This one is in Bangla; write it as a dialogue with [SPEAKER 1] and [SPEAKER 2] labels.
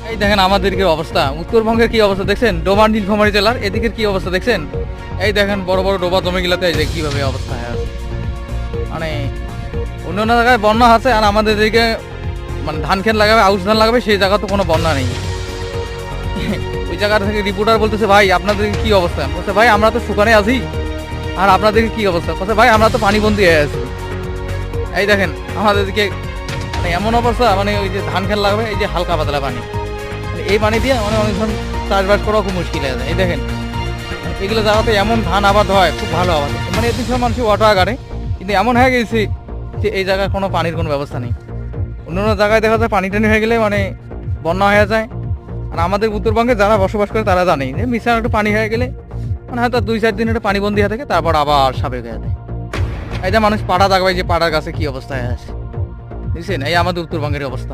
[SPEAKER 1] এই দেখেন আমাদেরকে অবস্থা, উত্তরবঙ্গের কি অবস্থা দেখছেন, ডোবা নীলফামারী জেলার এদিকের কি অবস্থা দেখছেন। এই দেখেন বড় বড় ডোবা জমিগুলোতে এই যে কিভাবে অবস্থা হয়ে আছে। মানে অন্য অন্য জায়গায় বন্যা আছে, আর আমাদের এদিকে মানে ধান ক্ষেত লাগাবে, আউশ ধান লাগাবে, সেই জায়গা তো কোনো বন্যা নেই। ওই জায়গা থেকে রিপোর্টার বলতেছে, ভাই আপনাদের কি অবস্থা? বলছে ভাই আমরা তো শুকানে আছি, আর আপনাদের কি অবস্থা? বলছে ভাই আমরা তো পানিবন্দী হয়ে আছি। এই দেখেন আমাদের দিকে মানে এমন অবস্থা, মানে ওই যে ধান খেত লাগাবে, এই যে হালকা পাতলা পানি, মানে এই পানি দিয়ে মানে অনেকক্ষণ চাষবাস করা খুব মুশকিল হয়ে যায়। এই দেখেন এগুলো জায়গাতে এমন ধান আবাদ হয়, খুব ভালো আবাদ হয়। মানে এদিক সব মানুষ অটো আগারে, কিন্তু এমন হয়ে গেছে যে এই জায়গায় কোনো পানির কোনো ব্যবস্থা নেই। অন্য অন্য জায়গায় দেখা যায় পানি টানি হয়ে গেলে মানে বন্যা হয়ে যায়। আর আমাদের উত্তরবঙ্গে যারা বসবাস করে তারা জানেই যে মিশার একটু পানি হয়ে গেলে মানে হয়তো 2-4 দিন একটু পানিবন্দী হয়ে থাকে, তারপর আবার স্বাভাবিক হয়ে যায়। এই যে মানুষ পাড়া দাগবে, যে পাড়ার গাছে কি অবস্থা হয়ে আছে বুঝছেন, এই আমাদের উত্তরবঙ্গের অবস্থা।